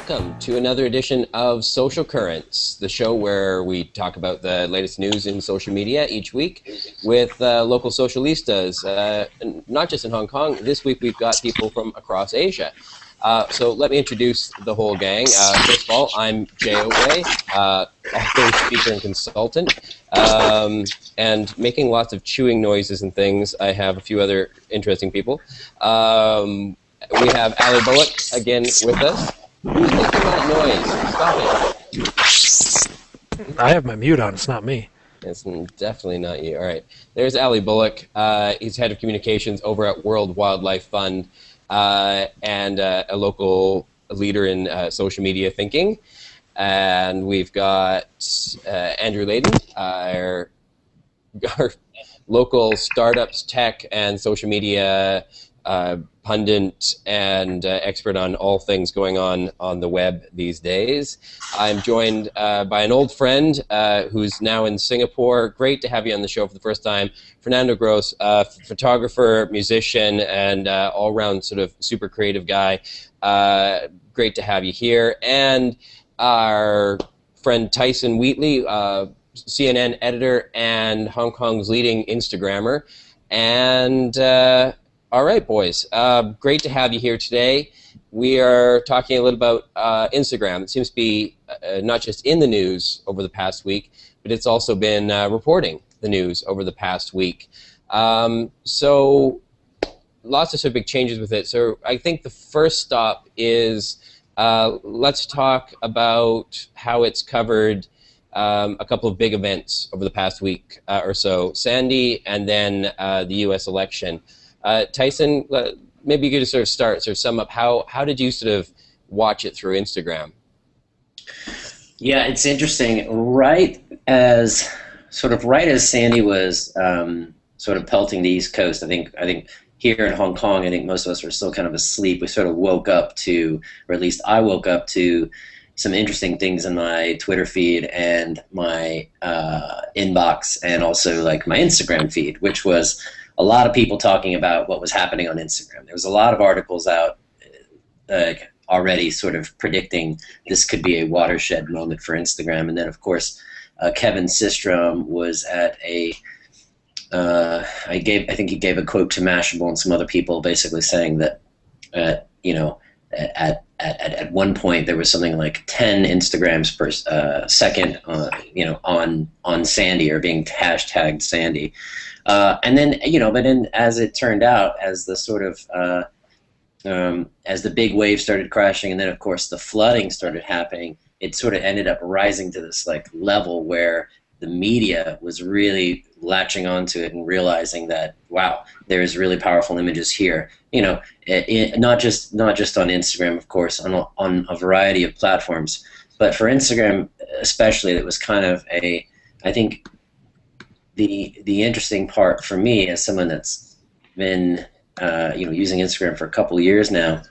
welcome to another edition of Social Currents, the show where we talk about the latest news in social media each week with local socialistas, not just in Hong Kong. This week we've got people from across Asia. So let me introduce the whole gang. First of all, I'm Jay Wei, author, speaker, and consultant, and making lots of chewing noises and things. I have a few other interesting people. We have Ali Bullock again with us. Who's making that noise? Stop it. I have my mute on. It's not me. It's definitely not you. All right. There's Ali Bullock. He's head of communications over at World Wildlife Fund and a local leader in social media thinking. And we've got Andrew Layden, our local startups, tech, and social media pundit and expert on all things going on the web these days. I'm joined by an old friend who's now in Singapore. Great to have you on the show for the first time. Fernando Gross, photographer, musician, and all-round sort of super creative guy. Great to have you here. And our friend Tyson Wheatley, CNN editor and Hong Kong's leading Instagrammer. And all right, boys. Great to have you here today. We are talking a little about Instagram. It seems to be not just in the news over the past week, but it's also been reporting the news over the past week. So lots of sort of big changes with it. So I think the first stop is let's talk about how it's covered a couple of big events over the past week or so. Sandy and then the U.S. election. Tyson, maybe you could just sort of sum up how did you sort of watch it through Instagram? Yeah, it's interesting. Right as Sandy was sort of pelting the East Coast, I think here in Hong Kong, I think most of us were still kind of asleep. We sort of woke up to, or at least I woke up to, some interesting things in my Twitter feed and my inbox, and also like my Instagram feed, which was a lot of people talking about what was happening on Instagram. There was a lot of articles out already sort of predicting this could be a watershed moment for Instagram. And then, of course, Kevin Systrom was at I think he gave a quote to Mashable and some other people basically saying that, at one point there was something like 10 Instagrams per second, on Sandy, or being hashtagged Sandy. And then, but then as it turned out, as the sort of, as the big wave started crashing, and then of course the flooding started happening, it sort of ended up rising to this like level where the media was really latching onto it and realizing that, wow, there's really powerful images here. Not just on Instagram, of course, on a variety of platforms, but for Instagram especially, it was kind of I think, the interesting part for me as someone that's been using Instagram for a couple of years now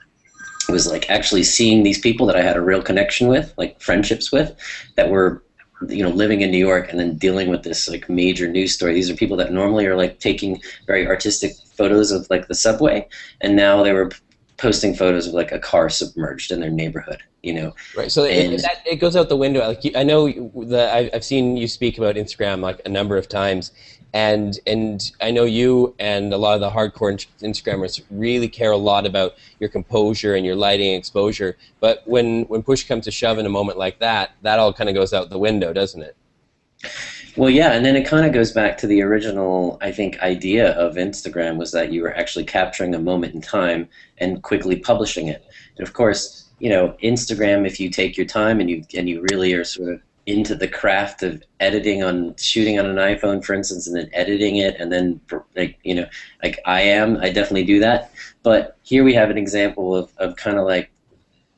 was like actually seeing these people that I had a real connection with, like friendships with, that were living in New York and then dealing with this like major news story. These are people that normally are like taking very artistic photos of like the subway, and now they were posting photos of like a car submerged in their neighborhood, Right. So it goes out the window. Like I know I've seen you speak about Instagram like a number of times, and I know you and a lot of the hardcore Instagrammers really care a lot about your composure and your lighting and exposure. But when push comes to shove in a moment like that all kind of goes out the window, doesn't it? Well, yeah, and then it kind of goes back to the original, I think, idea of Instagram, was that you were actually capturing a moment in time and quickly publishing it. And of course, Instagram, if you take your time and you really are sort of into the craft of shooting on an iPhone, for instance, and then editing it, and then like I definitely do that. But here we have an example of kind of like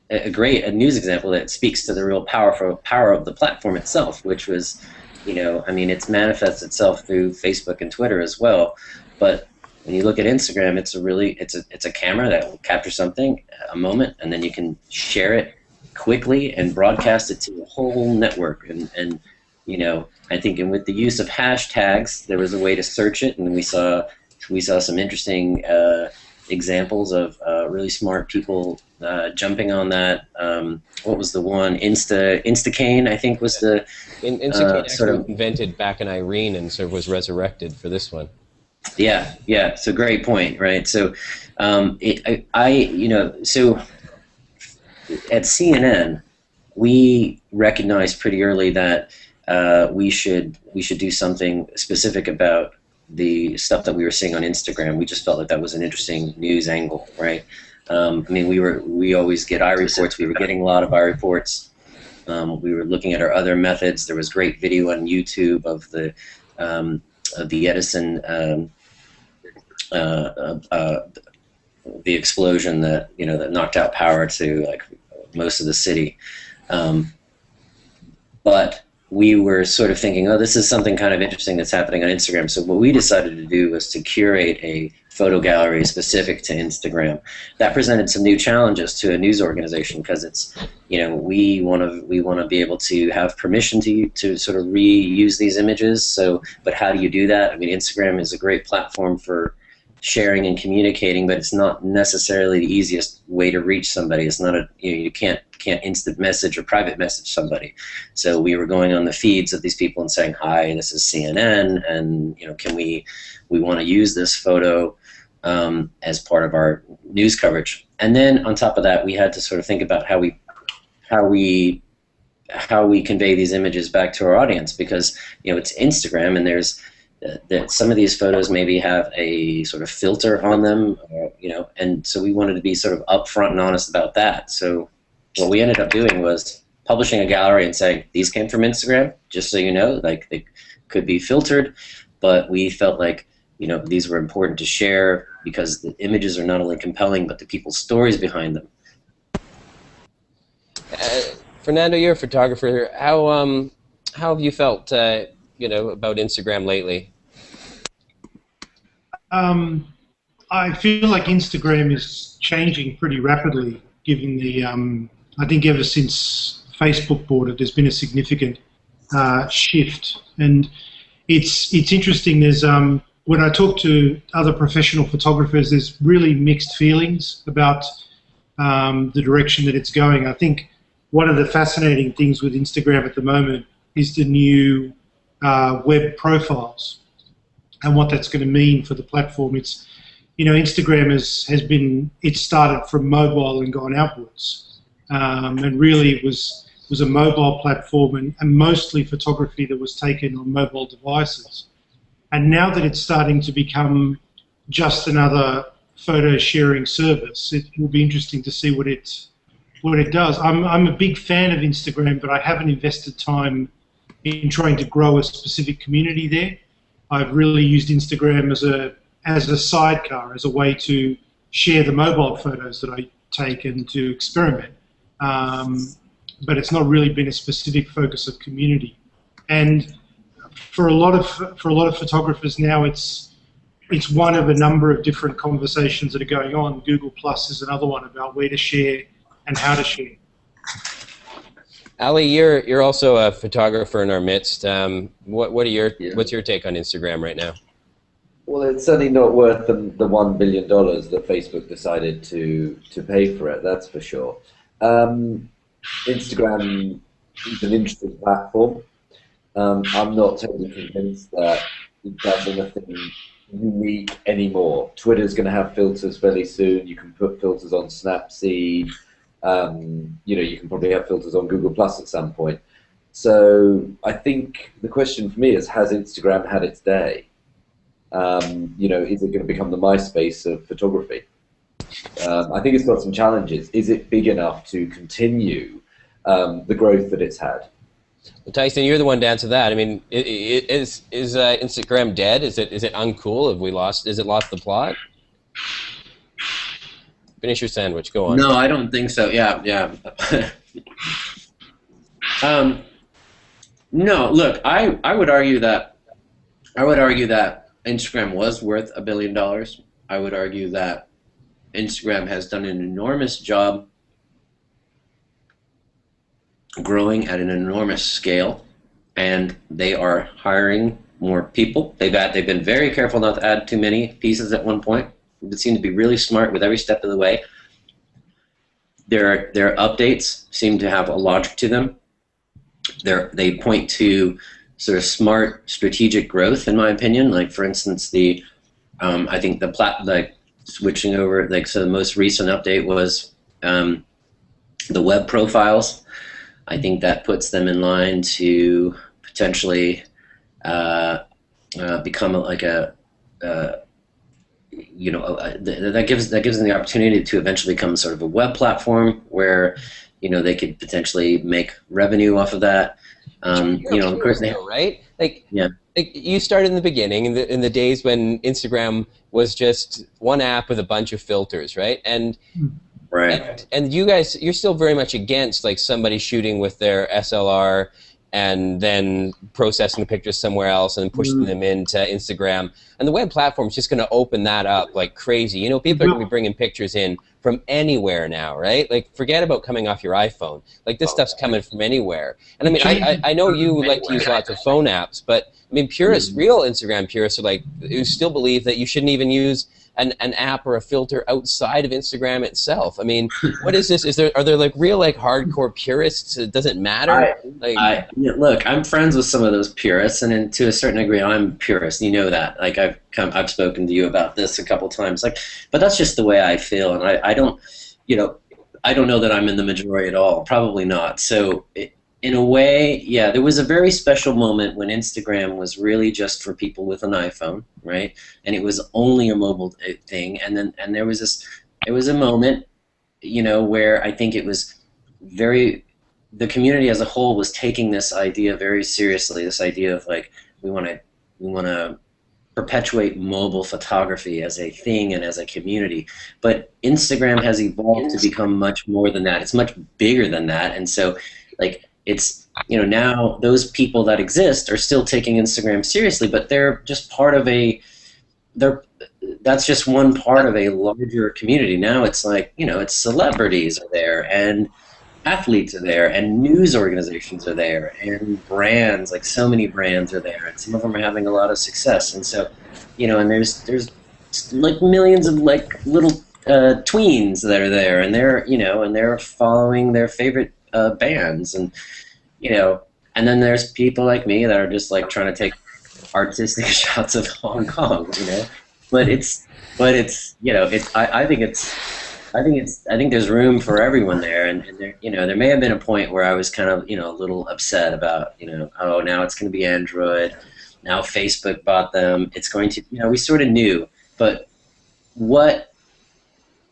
a news example that speaks to the real power of the platform itself, which was, it's manifests itself through Facebook and Twitter as well. But when you look at Instagram, it's a camera that will capture something, a moment, and then you can share it quickly and broadcast it to a whole network. And I think, and with the use of hashtags, there was a way to search it, and we saw some interesting examples of really smart people jumping on that. What was the one? Instacane, I think, was the Instacane sort actually was of. invented back in Irene and sort of was resurrected for this one. Yeah, yeah. So great point, right? So, so at CNN, we recognized pretty early that we should do something specific about the stuff that we were seeing on Instagram. We just felt that that was an interesting news angle, right? I mean, we always get iReports. We were getting a lot of iReports. We were looking at our other methods. There was great video on YouTube of the Edison the explosion that that knocked out power to like most of the city. But we were sort of thinking, oh, this is something kind of interesting that's happening on Instagram. So what we decided to do was to curate a photo gallery specific to Instagram. That presented some new challenges to a news organization because it's, we want to be able to have permission to sort of reuse these images. So, but how do you do that? I mean, Instagram is a great platform for sharing and communicating, but it's not necessarily the easiest way to reach somebody. It's not you can't instant message or private message somebody. So we were going on the feeds of these people and saying, hi, this is CNN, and can we want to use this photo as part of our news coverage. And then on top of that, we had to sort of think about how we convey these images back to our audience, because it's Instagram, and there's that some of these photos maybe have a sort of filter on them, and so we wanted to be sort of upfront and honest about that. So what we ended up doing was publishing a gallery and saying, these came from Instagram, just so you know, like they could be filtered, but we felt like these were important to share because the images are not only compelling, but the people's stories behind them. Fernando, you're a photographer. How have you felt about Instagram lately? I feel like Instagram is changing pretty rapidly, given the, I think ever since Facebook bought it, there's been a significant shift. And it's interesting, there's, when I talk to other professional photographers, there's really mixed feelings about the direction that it's going. I think one of the fascinating things with Instagram at the moment is the new web profiles and what that's going to mean for the platform. It's, Instagram has been, it started from mobile and gone outwards, and really it was a mobile platform and mostly photography that was taken on mobile devices. And now that it's starting to become just another photo sharing service, it will be interesting to see what it does. I'm a big fan of Instagram, but I haven't invested time in trying to grow a specific community there. I've really used Instagram as a sidecar, as a way to share the mobile photos that I take and to experiment. But it's not really been a specific focus of community. And for a lot of photographers now, it's one of a number of different conversations that are going on. Google Plus is another one about where to share and how to share. Ali, you're also a photographer in our midst. What's your take on Instagram right now? Well, it's certainly not worth the $1 billion that Facebook decided to pay for it. That's for sure. Instagram is an interesting platform. I'm not totally convinced that it does anything unique anymore. Twitter's going to have filters fairly soon. You can put filters on Snapseed. You can probably have filters on Google Plus at some point. So I think the question for me is, has Instagram had its day? Is it going to become the MySpace of photography? I think it's got some challenges. Is it big enough to continue the growth that it's had? Well, Tyson, you're the one to answer that. I mean, is Instagram dead? Is it uncool? Is it lost the plot? Finish your sandwich. Go on. No, I don't think so. Yeah. No, look, I would argue that Instagram was worth $1 billion. I would argue that Instagram has done an enormous job growing at an enormous scale, and they are hiring more people. They've been very careful not to add too many pieces at one point. that seem to be really smart with every step of the way. Their updates seem to have a logic to them. They point to sort of smart strategic growth, in my opinion. Like, for instance, I think switching over, like, so the most recent update was the web profiles. I think that puts them in line to potentially become like that gives them the opportunity to eventually become sort of a web platform where, they could potentially make revenue off of that. Of course, right? Like, yeah. Like, you started in the beginning, in the days when Instagram was just one app with a bunch of filters, right? And right. And you guys, you're still very much against like somebody shooting with their SLR and then processing the pictures somewhere else and then pushing them into Instagram. And the web platform is just going to open that up like crazy. People are going to be bringing pictures in from anywhere now, right? Like, forget about coming off your iPhone. Like, this stuff's coming from anywhere. And I mean, I know you like to use lots of phone apps, but I mean, purists, real Instagram purists, are like, who still believe that you shouldn't even use an app or a filter outside of Instagram itself. I mean, what is this? Are there like real like hardcore purists? It doesn't matter. Look, I'm friends with some of those purists, and to a certain degree, I'm a purist. You know that. Like, I've spoken to you about this a couple times. Like, but that's just the way I feel, and I don't, I don't know that I'm in the majority at all. Probably not. So, in a way, yeah, there was a very special moment when Instagram was really just for people with an iPhone, right? And it was only a mobile thing. And there was a moment, where I think it was the community as a whole was taking this idea very seriously. This idea of like, we want to perpetuate mobile photography as a thing and as a community. But Instagram has evolved to become much more than that. It's much bigger than that. And so, like, it's, now those people that exist are still taking Instagram seriously, but they're just part of that's just one part of a larger community. Now it's like, it's celebrities are there, and athletes are there, and news organizations are there, and brands, like so many brands are there, and some of them are having a lot of success. And so, and there's like millions of like little tweens that are there, and they're following their favorite bands, and and then there's people like me that are just like trying to take artistic shots of Hong Kong, but I think there's room for everyone there, and there may have been a point where I was kind of a little upset about oh, now it's going to be Android, now Facebook bought them, it's going to we sort of knew, but what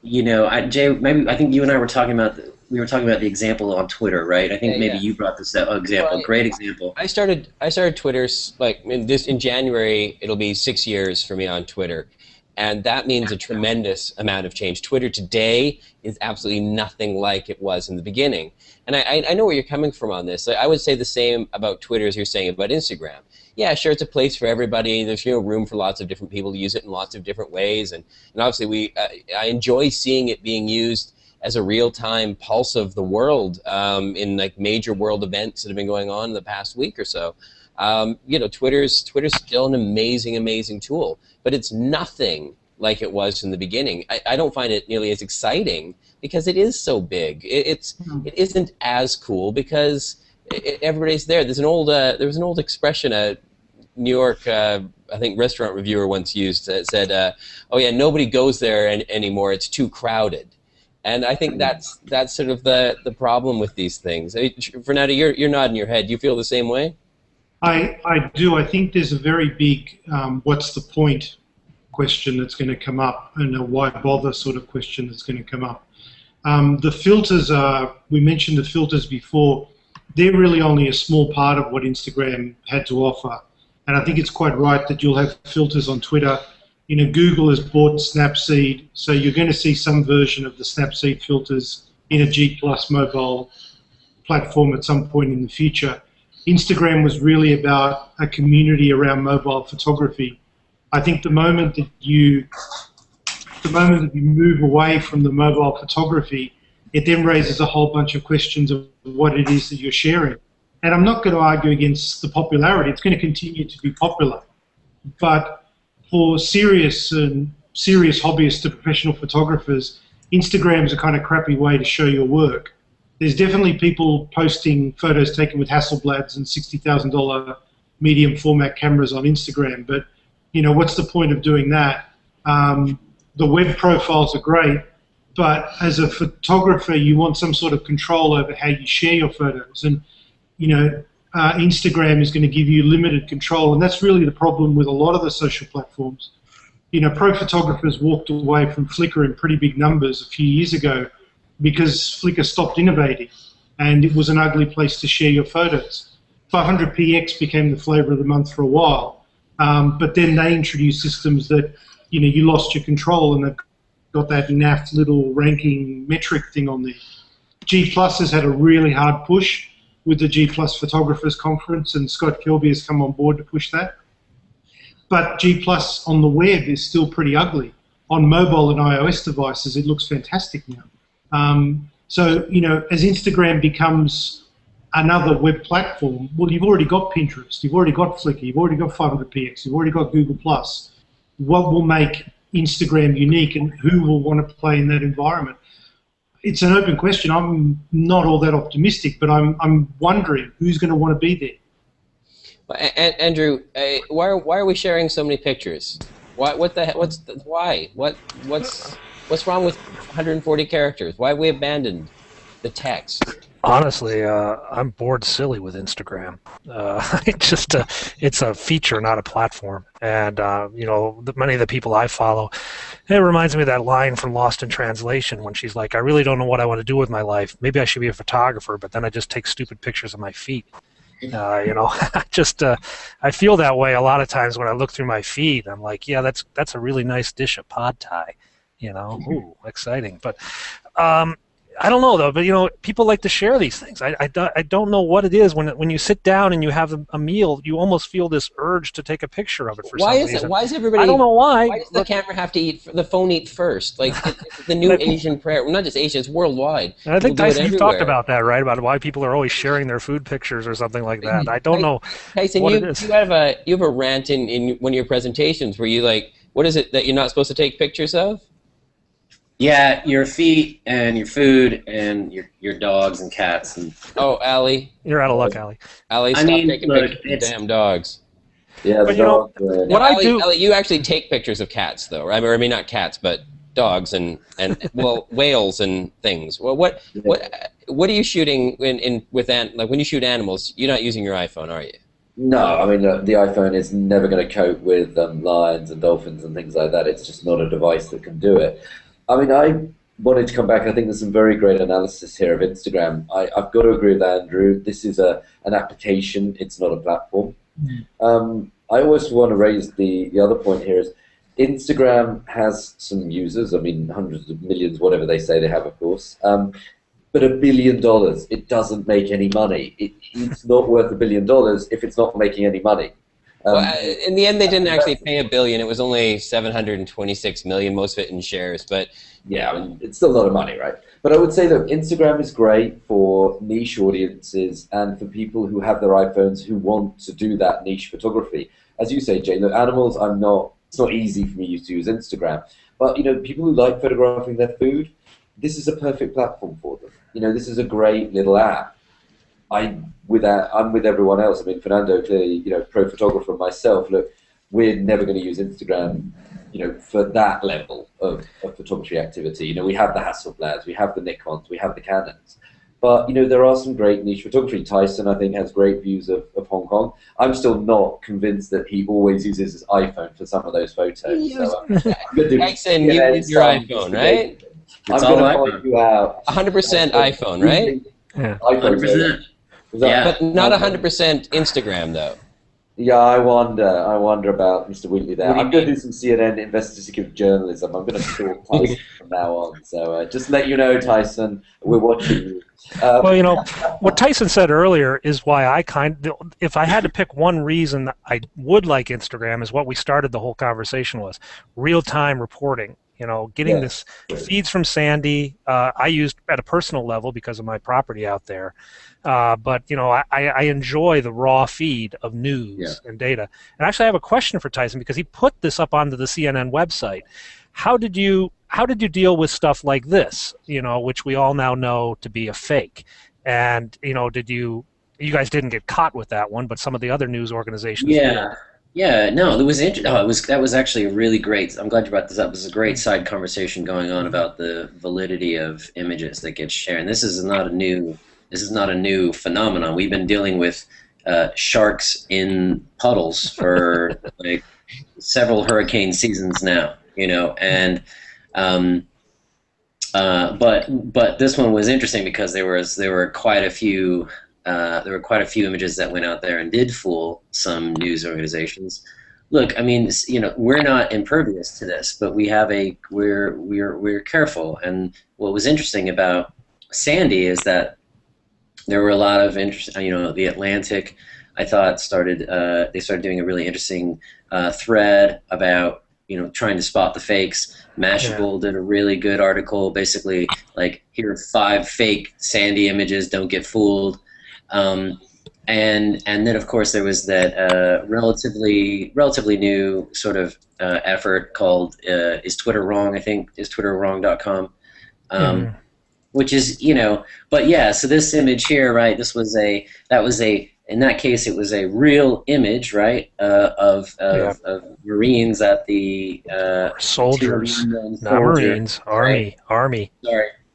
Jay, maybe I think you and I were talking about the example on Twitter, right? I think maybe you brought this example. Great example. I started Twitter like in January. It'll be 6 years for me on Twitter, and that means a tremendous amount of change. Twitter today is absolutely nothing like it was in the beginning, and I know where you're coming from on this. I would say the same about Twitter as you're saying about Instagram. Yeah, sure, it's a place for everybody. There's room for lots of different people to use it in lots of different ways, and obviously I enjoy seeing it being used as a real-time pulse of the world in like major world events that have been going on in the past week or so. Twitter's still an amazing tool, but it's nothing like it was in the beginning. I don't find it nearly as exciting because it is so big. It isn't as cool because everybody's there. There was an old expression a New York I think restaurant reviewer once used that said, "Oh yeah, nobody goes there anymore. It's too crowded." And I think that's sort of the problem with these things. Fernando, you're nodding your head. Do you feel the same way? I do. I think there's a very big what's the point question that's going to come up, and a why bother sort of question that's going to come up. The filters we mentioned the filters before. They're really only a small part of what Instagram had to offer. And I think it's quite right that you'll have filters on Twitter. Google has bought Snapseed, so you're going to see some version of the Snapseed filters in a G+ mobile platform at some point in the future. Instagram was really about a community around mobile photography. I think the moment that you move away from the mobile photography, it then raises a whole bunch of questions of what it is that you're sharing. And I'm not going to argue against the popularity. It's going to continue to be popular. But for serious and serious hobbyists to professional photographers, Instagram is a kind of crappy way to show your work. There's definitely people posting photos taken with Hasselblads and $60,000 medium format cameras on Instagram, but what's the point of doing that? The web profiles are great, but as a photographer, you want some sort of control over how you share your photos, and Instagram is going to give you limited control, and that's really the problem with a lot of the social platforms. Pro photographers walked away from Flickr in pretty big numbers a few years ago because Flickr stopped innovating, and it was an ugly place to share your photos. 500px became the flavor of the month for a while, but then they introduced systems that you lost your control, and they've got that naff little ranking metric thing on there. G Plus has had a really hard push with the G Plus Photographers Conference, and Scott Kilby has come on board to push that. But G Plus on the web is still pretty ugly. On mobile and iOS devices, it looks fantastic now. So, as Instagram becomes another web platform, well, you've already got Pinterest, you've already got Flickr, you've already got 500px, you've already got Google+. What will make Instagram unique, and who will want to play in that environment? It's an open question. I'm not all that optimistic, but I'm wondering who's going to want to be there. Andrew, why are we sharing so many pictures? Why? Why? What's wrong with 140 characters? Why have we abandoned the text? Honestly, I'm bored silly with Instagram. It's a feature, not a platform. And many of the people I follow, it reminds me of that line from Lost in Translation when she's like, "I really don't know what I want to do with my life. Maybe I should be a photographer, but then I just take stupid pictures of my feet." I feel that way a lot of times when I look through my feed. I'm like, yeah, that's a really nice dish of pad thai. Ooh, exciting. But I don't know, though, but people like to share these things. I don't know what it is. When you sit down and you have a meal, you almost feel this urge to take a picture of it for some reason. Why is everybody? I don't know why. Why does the camera have to the phone eat first? Like it's the new Asian prayer. Well, not just Asian, it's worldwide. And I think, Tyson, you've talked about that, right? About why people are always sharing their food pictures or something like that. I don't know. Tyson, what it is. you have a rant in one of your presentations where you what is it that you're not supposed to take pictures of? Yeah, your feet and your food and your dogs and cats and. Oh, Allie. You're out of luck, Allie. Allie, stop taking pictures of damn dogs. Yeah, but what I do. Allie, you actually take pictures of cats, though. I mean, not cats, but dogs and well, whales and things. Well, what are you shooting like when you shoot animals? You're not using your iPhone, are you? No, I mean, look, the iPhone is never going to cope with lions and dolphins and things like that. It's just not a device that can do it. I mean, I wanted to come back. I think there's some very great analysis here of Instagram. I've got to agree with Andrew. This is an application. It's not a platform. I always want to raise the other point here is Instagram has some users. I mean, hundreds of millions, whatever they say they have, of course. But $1 billion, it doesn't make any money. It's not worth $1 billion if it's not making any money. Well, in the end, they didn't actually pay $1 billion. It was only 726 million, most of it in shares. But yeah, I mean, it's still a lot of money, right? But I would say that Instagram is great for niche audiences and for people who have their iPhones who want to do that niche photography. As you say, Jay, look, animals, it's not easy for me to use Instagram. But people who like photographing their food, this is a perfect platform for them. This is a great little app. I'm with everyone else. I mean, Fernando, clearly, pro photographer myself. Look, we're never going to use Instagram, for that level of photography activity. We have the Hasselblads, we have the Nikons, we have the Canons. But, there are some great niche photography. Tyson, I think, has great views of Hong Kong. I'm still not convinced that he always uses his iPhone for some of those photos. So, Tyson, you use your iPhone, right? I'm going to point you out. 100% iPhone, right? Yeah. 100%. Yeah. But not 100% Instagram, though. Yeah, I wonder about Mr. Wheatley there. I'm going to do some CNN investigative journalism. I'm going to stalk Tyson from now on. So just let you know, Tyson, we're watching you. Well, what Tyson said earlier is why if I had to pick one reason that I would like Instagram is what we started the whole conversation was, real-time reporting. Getting this feeds from Sandy, I used at a personal level because of my property out there. But, I enjoy the raw feed of news and data. And actually, I have a question for Tyson because he put this up onto the CNN website. how did you deal with stuff like this? You know, which we all now know to be a fake. And you know, you guys didn't get caught with that one, but some of the other news organizations did. Yeah, no, it was that was actually really great. I'm glad you brought this up. It was a great side conversation going on about the validity of images that get shared. And this is not a new phenomenon. We've been dealing with sharks in puddles for like several hurricane seasons now, you know, and but this one was interesting because there were quite a few images that went out there and did fool some news organizations. Look, I mean, you know, we're not impervious to this, but we're careful. And what was interesting about Sandy is that there were a lot of interest. You know, the Atlantic, I thought, started doing a really interesting thread about, you know, trying to spot the fakes. Mashable did a really good article, basically like, here are 5 fake Sandy images. Don't get fooled. And then of course there was that relatively new sort of effort called Is Twitter Wrong? I think is twitterwrong.com, which is, you know, but yeah. So this image here, right? In that case, it was a real image, right, of Marines at the soldiers, not Marines, right? Army.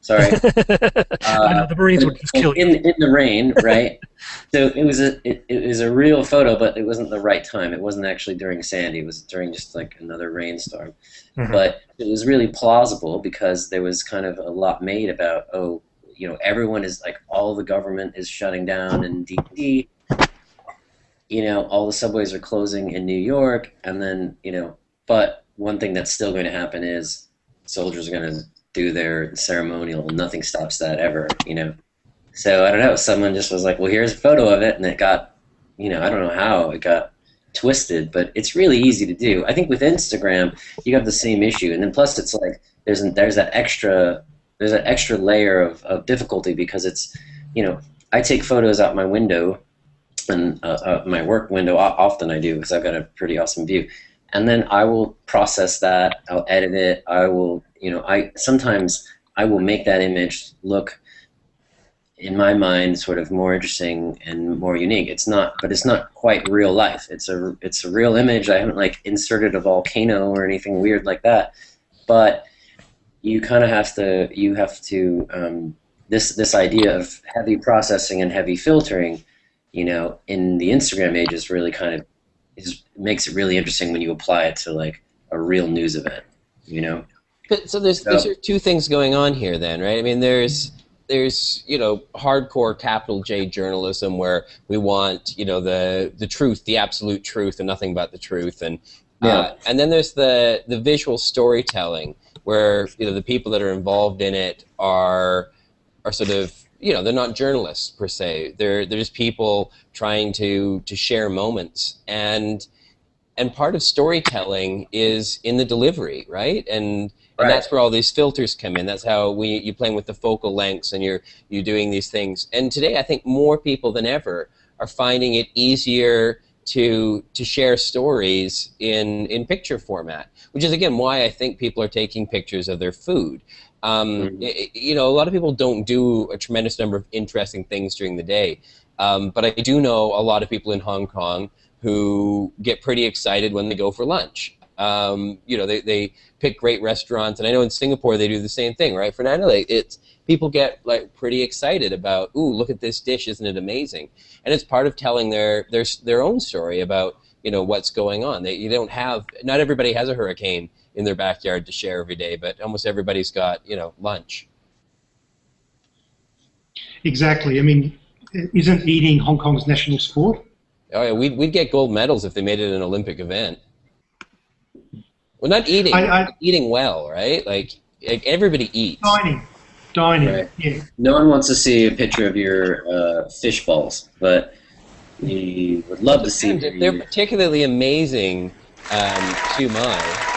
Sorry. I know the Marines would just kill you. In the rain, right? So it was a real photo, but it wasn't the right time. It wasn't actually during Sandy. It was during just like another rainstorm. Mm-hmm. But it was really plausible because there was kind of a lot made about, oh, you know, everyone is like, all the government is shutting down in D.C. You know, all the subways are closing in New York, and then, you know, but one thing that's still going to happen is soldiers are going to do their ceremonial. Nothing stops that ever, you know. So I don't know. Someone just was like, "Well, here's a photo of it," and it got, you know, I don't know how it got twisted, but it's really easy to do. I think with Instagram, you have the same issue, and then plus it's like there's that extra layer of difficulty because it's, you know, I take photos out my window, and my work window often I do because I've got a pretty awesome view, and then I will process that. I'll edit it. I will. You know, sometimes I will make that image look, in my mind, sort of more interesting and more unique. It's not quite real life. It's a real image. I haven't like inserted a volcano or anything weird like that. But you kind of have to. This idea of heavy processing and heavy filtering, you know, in the Instagram age is really makes it really interesting when you apply it to like a real news event, you know. But so there's two things going on here then, right? I mean, there's you know, hardcore capital J journalism where we want, you know, the truth, the absolute truth, and nothing but the truth, and then there's the visual storytelling where, you know, the people that are involved in it are sort of, you know, they're not journalists per se. They're just people trying to share moments, and part of storytelling is in the delivery, right? And that's where all these filters come in. That's how you're playing with the focal lengths, and you're doing these things. And today, I think more people than ever are finding it easier to share stories in picture format, which is again why I think people are taking pictures of their food. You know, a lot of people don't do a tremendous number of interesting things during the day, but I do know a lot of people in Hong Kong who get pretty excited when they go for lunch. You know, they pick great restaurants, and I know in Singapore they do the same thing, right? Fernando, it's people get like pretty excited about, ooh, look at this dish, isn't it amazing? And it's part of telling their own story about, you know, what's going on. Not everybody has a hurricane in their backyard to share every day, but almost everybody's got, you know, lunch. Exactly. I mean, isn't eating Hong Kong's national sport? Oh yeah, we'd get gold medals if they made it an Olympic event. Well, not eating, eating well, right? Like everybody eats. Dining, right. Yeah. No one wants to see a picture of your fish balls, but we would love to see. They're particularly amazing to my.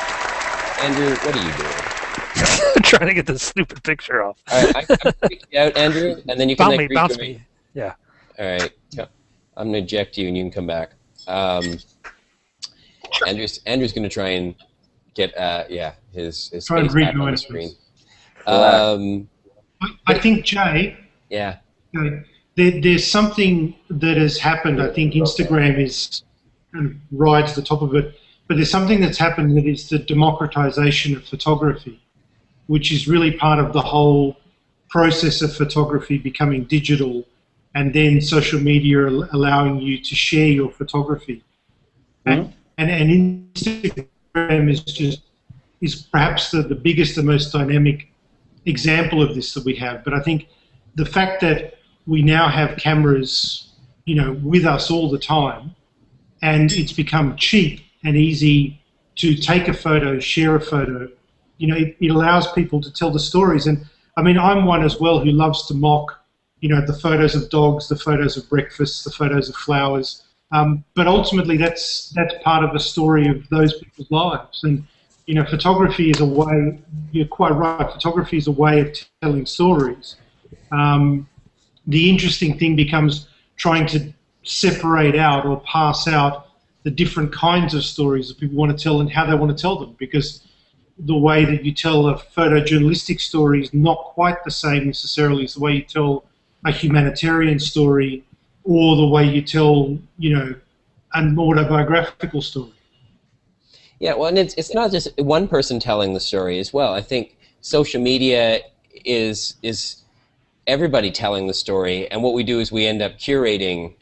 Andrew, what are you doing? Trying to get this stupid picture off. All right, I'm freaking you out, Andrew, and then you can bounce me. Yeah. All right, I'm gonna eject you, and you can come back. Andrew's gonna try and get his Try and face back on rejoin the us. screen. I think, Jay, Yeah. there's something that has happened. I think Instagram is kind of rides the top of it, but there's something that's happened that is the democratization of photography, which is really part of the whole process of photography becoming digital, and then social media allowing you to share your photography. And Instagram is perhaps the biggest, the most dynamic example of this that we have. But I think the fact that we now have cameras, with us all the time, and it's become cheap and easy to take a photo, share a photo, it allows people to tell the stories. And I mean, I'm one as well who loves to mock, the photos of dogs, the photos of breakfast, the photos of flowers. But ultimately, that's part of the story of those people's lives. And photography is a way. You're quite right. Photography is a way of telling stories. The interesting thing becomes trying to separate out or pass out the different kinds of stories that people want to tell and how they want to tell them, because the way that you tell a photojournalistic story is not quite the same necessarily as the way you tell a humanitarian story or the way you tell, an autobiographical story. Yeah, well, and it's not just one person telling the story as well. I think social media is everybody telling the story, and what we do is we end up curating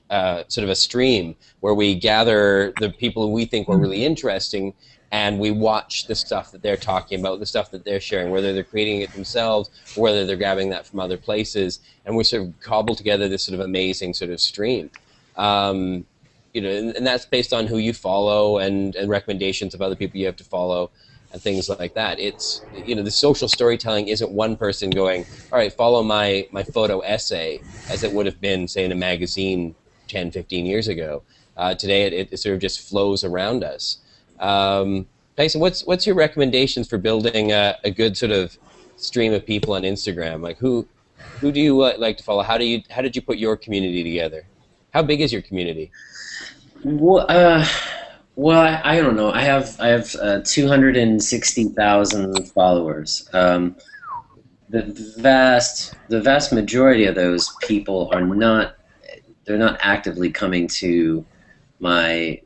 sort of a stream where we gather the people who we think were really interesting, and we watch the stuff that they're talking about, the stuff that they're sharing, whether they're creating it themselves or whether they're grabbing that from other places, and we sort of cobble together this sort of amazing sort of stream. And that's based on who you follow and recommendations of other people you have to follow and things like that. It's, the social storytelling isn't one person going, all right, follow my photo essay, as it would have been, say, in a magazine 10, 15 years ago. Today it sort of just flows around us. Tyson, what's your recommendations for building a good sort of stream of people on Instagram? Like who do you like to follow? How did you put your community together? How big is your community? Well, I don't know. I have 260,000 followers. The vast majority of those people are not. They're not actively coming to my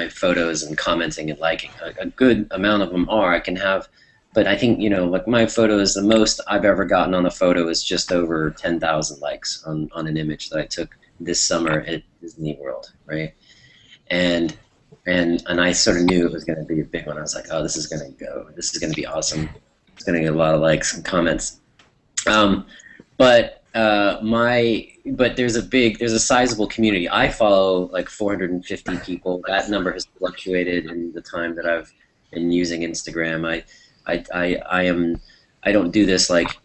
photos and commenting and liking. A good amount of them are. I can have, but I think like my photos, the most I've ever gotten on a photo is just over 10,000 likes on an image that I took this summer at Disney World, right? And I sort of knew it was going to be a big one. I was like, oh, this is going to go. This is going to be awesome. It's going to get a lot of likes and comments. But there's a sizable community. I follow like 450 people. That number has fluctuated in the time that I've been using Instagram. I don't do this like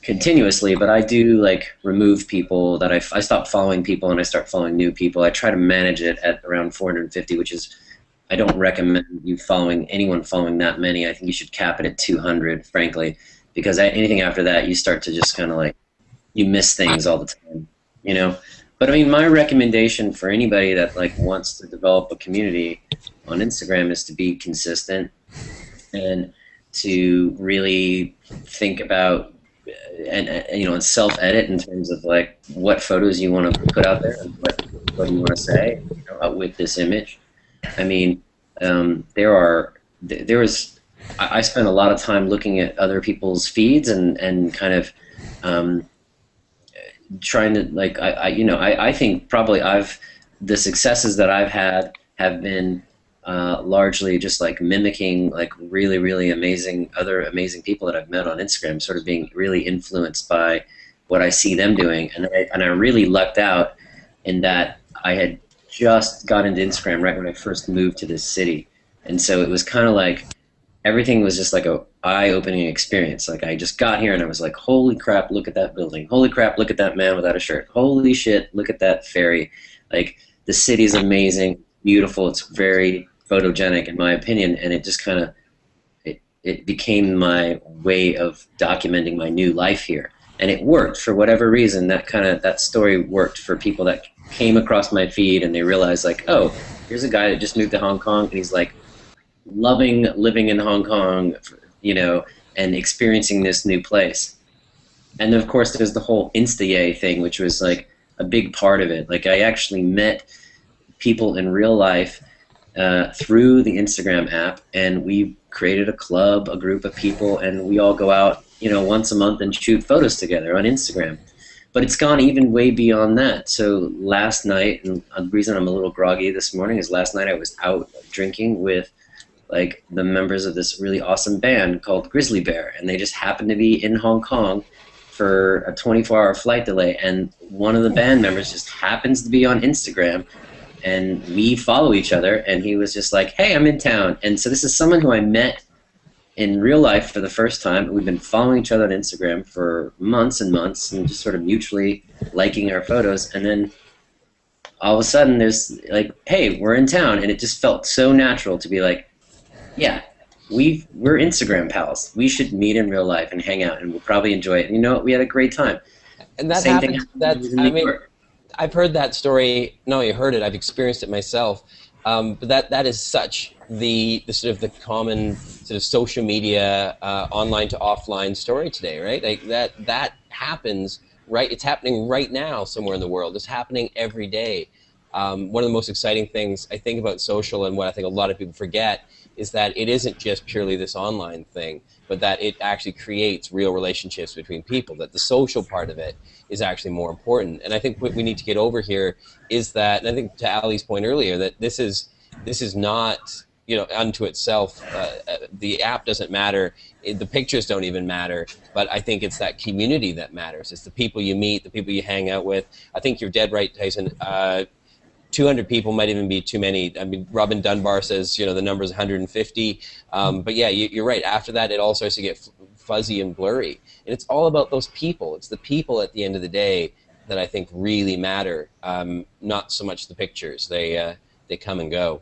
continuously, but I do like remove people that I stop following people and I start following new people. I try to manage it at around 450, which is, I don't recommend you anyone following that many. I think you should cap it at 200, frankly, because anything after that, you start to just kind of like, you miss things all the time, But I mean, my recommendation for anybody that like wants to develop a community on Instagram is to be consistent and to really think about and self-edit in terms of like what photos you want to put out there and what you want to say with this image. I mean, I spent a lot of time looking at other people's feeds and kind of trying to like I think probably the successes that I've had have been largely just like mimicking like really, really amazing people that I've met on Instagram, sort of being really influenced by what I see them doing. And I really lucked out in that I had just got into Instagram right when I first moved to this city. And so it was kind of like everything was just like a eye-opening experience. Like I just got here and I was like, holy crap, look at that building. Holy crap, look at that man without a shirt. Holy shit, look at that ferry. Like the city's amazing, beautiful. It's very photogenic in my opinion, and it just kind of it became my way of documenting my new life here, and it worked for whatever reason. That story worked for people that came across my feed and they realized like, oh, here's a guy that just moved to Hong Kong and he's like loving living in Hong Kong, and experiencing this new place. And of course, there's the whole Insta-yay thing, which was like a big part of it. Like I actually met people in real life through the Instagram app, and we created a club, a group of people, and we all go out, once a month and shoot photos together on Instagram. But it's gone even way beyond that. So last night, and the reason I'm a little groggy this morning is last night I was out drinking with like the members of this really awesome band called Grizzly Bear, and they just happened to be in Hong Kong for a 24-hour flight delay, and one of the band members just happens to be on Instagram, and we follow each other, and he was just like, hey, I'm in town. And so this is someone who I met in real life for the first time. We've been following each other on Instagram for months and months and just sort of mutually liking our photos, and then all of a sudden there's like, hey, we're in town, and it just felt so natural to be like, yeah, we're Instagram pals. We should meet in real life and hang out, and we'll probably enjoy it. And you know what? We had a great time. And that Same happens. thing in New York. I've heard that story. No, you heard it. I've experienced it myself. But that is such the sort of the common sort of social media online to offline story today, right? Like that happens right. It's happening right now somewhere in the world. It's happening every day. One of the most exciting things I think about social, and what I think a lot of people forget, is that it isn't just purely this online thing, but that it actually creates real relationships between people, that the social part of it is actually more important. And I think what we need to get over here is that, and I think to Ali's point earlier, that this is not, unto itself, the app doesn't matter, the pictures don't even matter, but I think it's that community that matters. It's the people you meet, the people you hang out with. I think you're dead right, Tyson. 200 people might even be too many. I mean, Robin Dunbar says, the number is 150. But yeah, you're right. After that, it all starts to get fuzzy and blurry. And it's all about those people. It's the people at the end of the day that I think really matter, not so much the pictures. They come and go.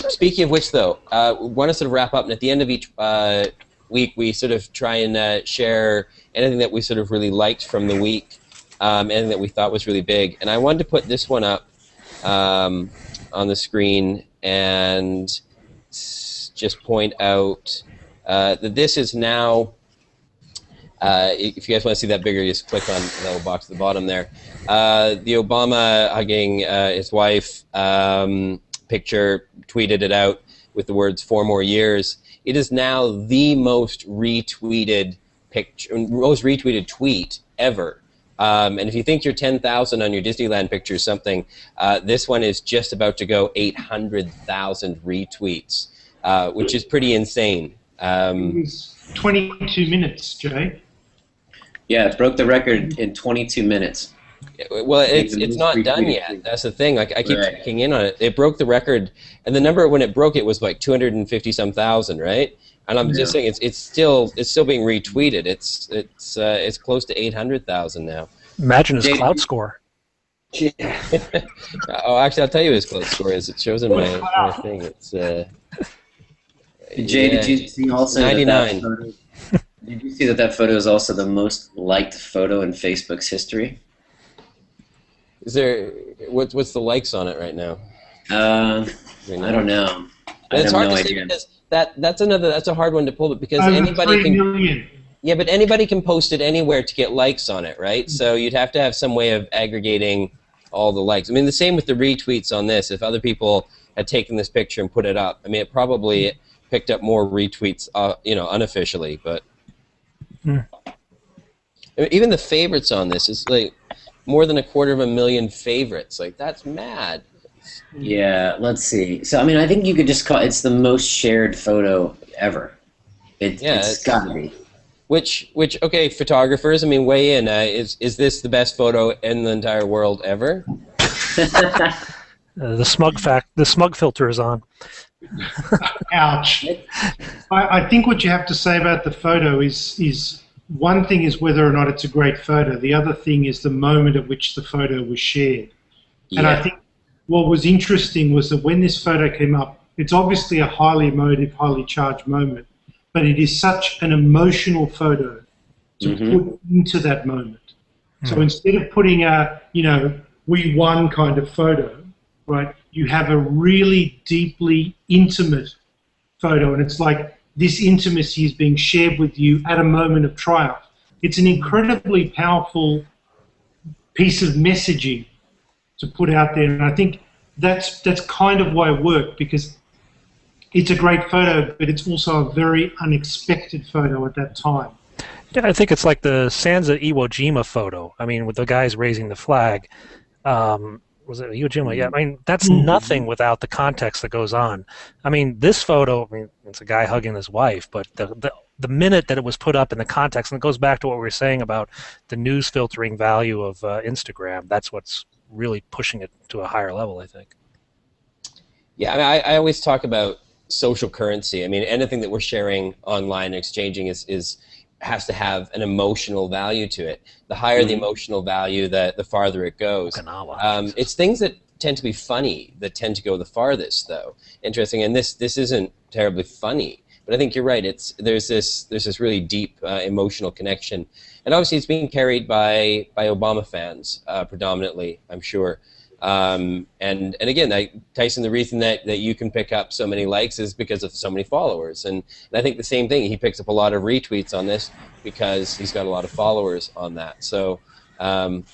Speaking of which, though, want to sort of wrap up, and at the end of each week, we sort of try and share anything that we sort of really liked from the week, anything that we thought was really big. And I wanted to put this one up on the screen and just point out that this is now, if you guys want to see that bigger, just click on the little box at the bottom there. The Obama hugging his wife picture, tweeted it out with the words 4 more years. It is now the most retweeted picture, most retweeted tweet ever. And if you think you're 10,000 on your Disneyland picture or something, this one is just about to go 800,000 retweets, which is pretty insane. It was 22 minutes, Jay. Yeah, it broke the record in 22 minutes. Well, it's not done yet. That's the thing. Like I keep checking in on it. It broke the record, and the number when it broke it was like 250-some thousand, right? And I'm just saying it's still being retweeted. It's close to 800,000 now. Imagine his cloud score. Oh, actually, I'll tell you his cloud score is. It shows in my thing. It's Jay, did you see also 99? Did you see that photo is also the most liked photo in Facebook's history? Is there what's the likes on it right now? I don't know. It's hard to say because that's a hard one to pull, but because Over anybody 3 million. Yeah, but anybody can post it anywhere to get likes on it, right? So you'd have to have some way of aggregating all the likes. I mean, the same with the retweets on this. If other people had taken this picture and put it up, I mean, it probably picked up more retweets, unofficially. But even the favorites on this is like more than 250,000 favorites. Like, that's mad. Yeah, let's see. So, I mean, I think you could just call it's the most shared photo ever. It's got to be. Which, okay, photographers, I mean, weigh in. Is this the best photo in the entire world ever? The smug filter is on. Ouch. I think what you have to say about the photo is one thing is whether or not it's a great photo. The other thing is the moment at which the photo was shared. Yeah. And I think what was interesting was that when this photo came up, it's obviously a highly emotive, highly charged moment, but it is such an emotional photo to put into that moment. So instead of putting a, we won kind of photo, right, you have a really deeply intimate photo, and it's like this intimacy is being shared with you at a moment of triumph. It's an incredibly powerful piece of messaging to put out there, and I think that's kind of why it worked, because it's a great photo, but it's also a very unexpected photo at that time. Yeah, I think it's like the Sansa Iwo Jima photo. I mean, with the guys raising the flag. Was it Iwo Jima? Yeah, I mean, that's nothing without the context that goes on. I mean, this photo, I mean, it's a guy hugging his wife, but the minute that it was put up in the context, and it goes back to what we were saying about the news filtering value of Instagram, that's what's really pushing it to a higher level, I think. Yeah, I mean, I always talk about social currency. I mean, anything that we're sharing online and exchanging has to have an emotional value to it. The higher the emotional value, the farther it goes. It's things that tend to be funny that tend to go the farthest, though. Interesting, and this isn't terribly funny, but I think you're right. There's this really deep emotional connection, and obviously it's being carried by Obama fans predominantly, I'm sure. And again, Tyson, the reason that you can pick up so many likes is because of so many followers, and I think the same thing. He picks up a lot of retweets on this because he's got a lot of followers on that. So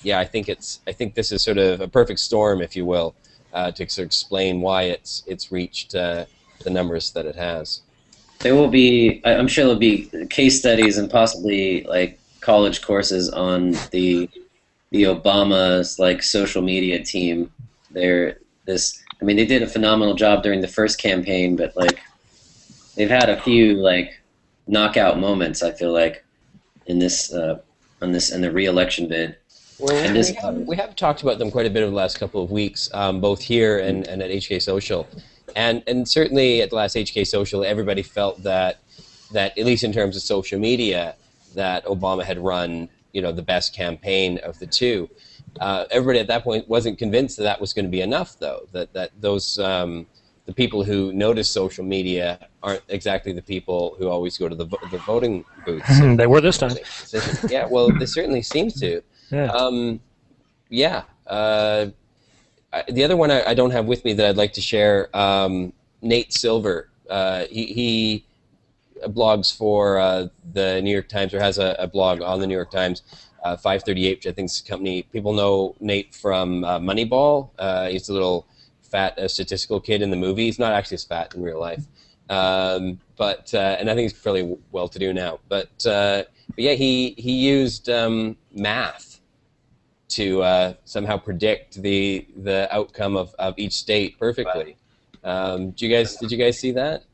yeah, I think this is sort of a perfect storm, if you will, to sort of explain why it's reached the numbers that it has. There will be, I'm sure there'll be case studies and possibly like college courses on the Obama's like social media team. I mean, they did a phenomenal job during the first campaign, but like they've had a few like knockout moments, I feel like, in this in the re-election bid. Well, we have talked about them quite a bit over the last couple of weeks, both here and at HK Social, and certainly at the last HK Social, everybody felt that at least in terms of social media, that Obama had run, you know, the best campaign of the two. Everybody at that point wasn't convinced that was going to be enough, though. That those the people who notice social media aren't exactly the people who always go to the voting booths. They were this time. Yeah, well, this certainly seems to. Yeah. The other one I don't have with me that I'd like to share, Nate Silver. He blogs for the New York Times, or has a blog on the New York Times, 538, which I think is a company. People know Nate from Moneyball. He's a little fat statistical kid in the movie. He's not actually as fat in real life. And I think he's fairly well-to-do now. But yeah, he used math to somehow predict the outcome of each state perfectly. Did you guys see that?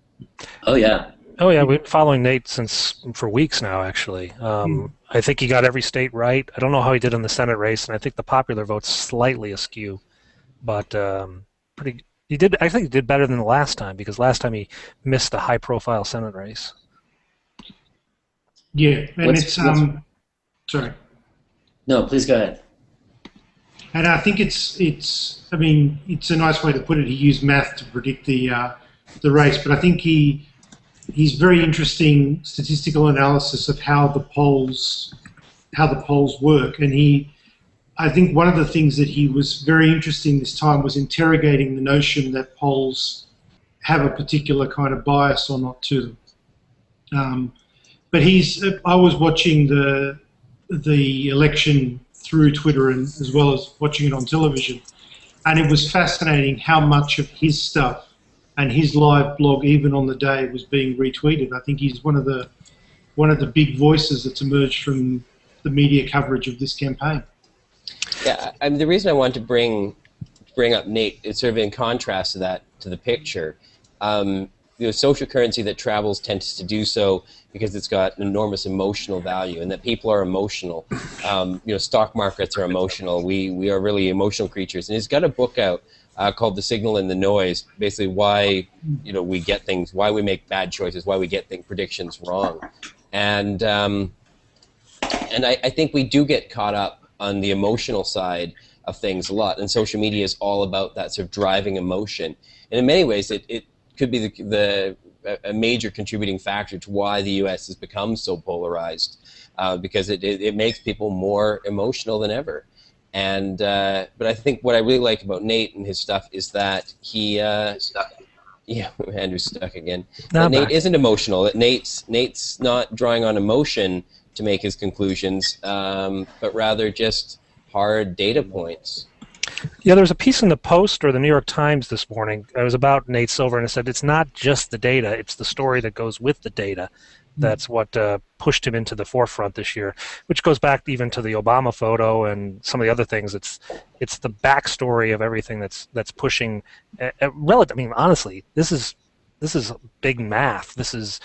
Oh yeah. Oh yeah, we've been following Nate for weeks now, actually. I think he got every state right. I don't know how he did in the Senate race, and I think the popular vote's slightly askew, but he did. I think he did better than the last time, because last time he missed a high-profile Senate race. Yeah, and sorry. No, please go ahead. And I think it's. I mean, it's a nice way to put it. He used math to predict the race, but I think he's very interesting statistical analysis of how the polls work, and I think one of the things that he was very interesting this time was interrogating the notion that polls have a particular kind of bias or not to them. But I was watching the election through Twitter and as well as watching it on television, and it was fascinating how much of his stuff and his live blog, even on the day, was being retweeted. I think he's one of the big voices that's emerged from the media coverage of this campaign. Yeah, I mean, the reason I wanted to bring up Nate is sort of in contrast to the picture. Social currency that travels tends to do so because it's got an enormous emotional value, and that people are emotional. Stock markets are emotional. We are really emotional creatures. And he's got a book out called The Signal and the Noise, basically why we get things, why we make bad choices, why we get predictions wrong. And I think we do get caught up on the emotional side of things a lot, and social media is all about that sort of driving emotion. And in many ways, it could be a major contributing factor to why the U.S. has become so polarized, because it makes people more emotional than ever. And but I think what I really like about Nate and his stuff is that he Yeah, Andrew's stuck again. Now But Nate back. isn't emotional. Nate's not drawing on emotion to make his conclusions, but rather just hard data points. Yeah, there was a piece in the Post or the New York Times this morning. It was about Nate Silver, and it said it's not just the data; it's the story that goes with the data. That's what pushed him into the forefront this year, which goes back even to the Obama photo and some of the other things. It's the backstory of everything that's pushing. Relative. I mean, honestly, this is big math. This is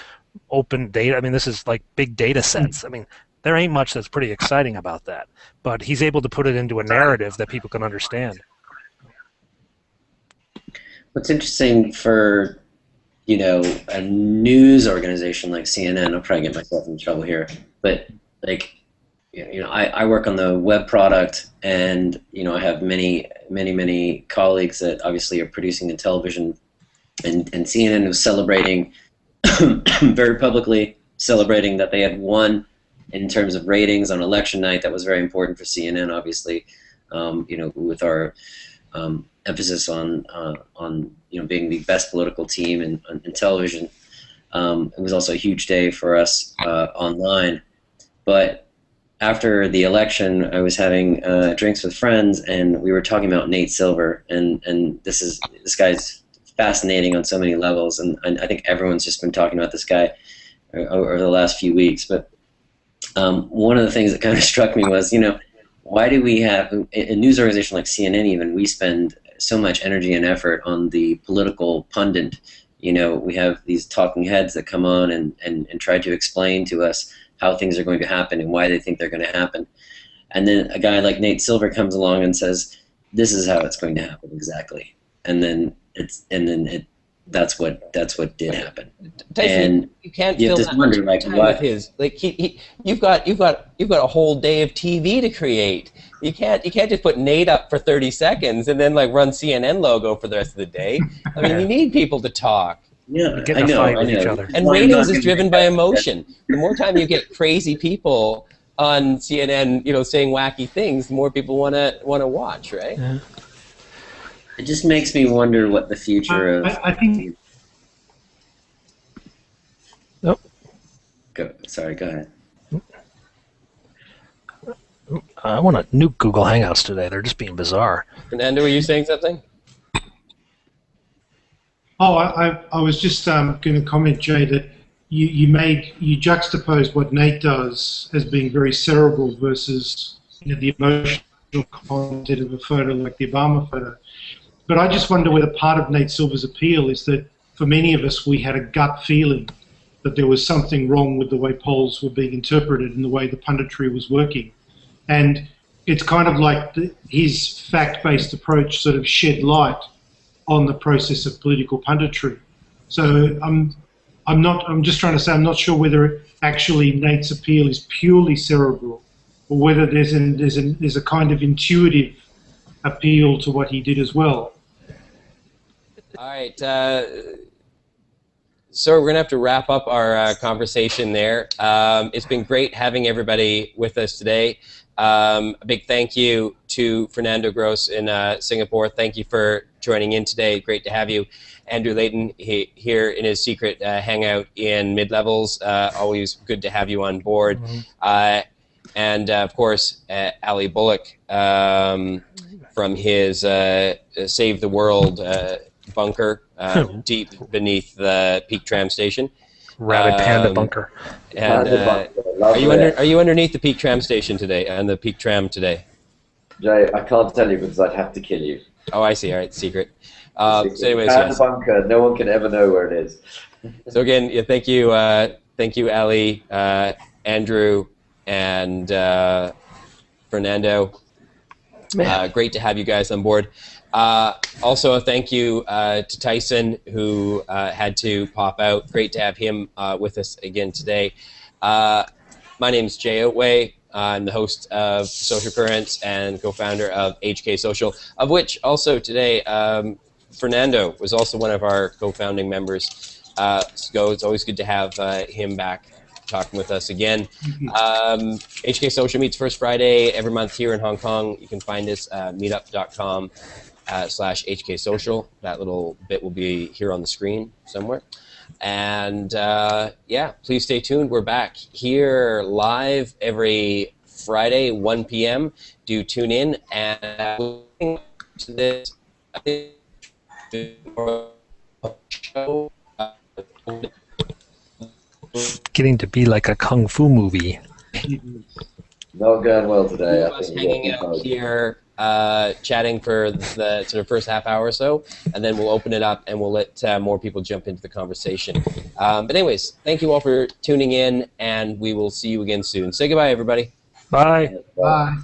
open data. I mean, this is like big data sets. I mean, there ain't much that's pretty exciting about that. But he's able to put it into a narrative that people can understand. What's interesting for a news organization like CNN, I'll probably get myself in trouble here, but like, I work on the web product, and I have many colleagues that obviously are producing the television, and CNN was celebrating very publicly, celebrating that they had won in terms of ratings on election night. That was very important for CNN, obviously, with our emphasis on being the best political team in television. It was also a huge day for us online. But after the election, I was having drinks with friends, and we were talking about Nate Silver, and this guy's fascinating on so many levels, and I think everyone's just been talking about this guy over the last few weeks. But one of the things that kind of struck me was, why do we have a news organization like CNN? Even we spend so much energy and effort on the political pundit. We have these talking heads that come on and try to explain to us how things are going to happen and why they think they're going to happen. And then a guy like Nate Silver comes along and says, "This is how it's going to happen exactly." And then that's what did happen. Tyson, And you can't you fill just that wonder, much like, time what? with his. Like you've got a whole day of TV to create. You can't just put Nate up for 30 seconds and then like run CNN logo for the rest of the day. I mean, you need people to talk. Yeah, Get in a fight with each other. And ratings is driven by emotion. The more time you get crazy people on CNN, saying wacky things, the more people want to watch, right? Yeah. It just makes me wonder what the future of. I think. Nope. Go ahead. I want to nuke Google Hangouts today. They're just being bizarre. Fernando, were you saying something? Oh, I was just going to comment, Jay, that you juxtaposed what Nate does as being very cerebral versus the emotional content of a photo like the Obama photo. But I just wonder whether part of Nate Silver's appeal is that for many of us, we had a gut feeling that there was something wrong with the way polls were being interpreted and the way the punditry was working. And it's kind of like his fact-based approach sort of shed light on the process of political punditry. So I'm just trying to say I'm not sure whether actually Nate's appeal is purely cerebral or whether there's a kind of intuitive appeal to what he did as well. All right. So we're going to have to wrap up our conversation there. It's been great having everybody with us today. A big thank you to Fernando Gross in Singapore. Thank you for joining in today. Great to have you. Andrew Layton here in his secret hangout in Mid-Levels. Always good to have you on board. Mm-hmm. And of course, Ali Bullock from his Save the World bunker deep beneath the Peak Tram Station. Rabid Panda bunker. And are you underneath the Peak Tram Station today, and the Peak Tram today? Jay, I can't tell you because I'd have to kill you. Oh, I see. All right, secret. So anyways, Panda yes. bunker. No one can ever know where it is. So again, yeah, thank you, Ali, Andrew, and Fernando. Great to have you guys on board. Also, a thank you to Tyson, who had to pop out. Great to have him with us again today. My name is Jay Oatway. I'm the host of Social Currents and co-founder of HK Social, of which also today Fernando was also one of our co-founding members. So it's always good to have him back talking with us again. HK Social meets first Friday every month here in Hong Kong. You can find us at meetup.com. /HK Social. That little bit will be here on the screen somewhere. And yeah, please stay tuned. We're back here live every Friday, 1 p.m. Do tune in and to this show. Getting to be like a kung fu movie. Not going well today. I Us think hanging out here, chatting for the sort of first half hour or so, and then we'll open it up and we'll let more people jump into the conversation. But anyways, thank you all for tuning in, and we will see you again soon. Say goodbye, everybody. Bye. Bye.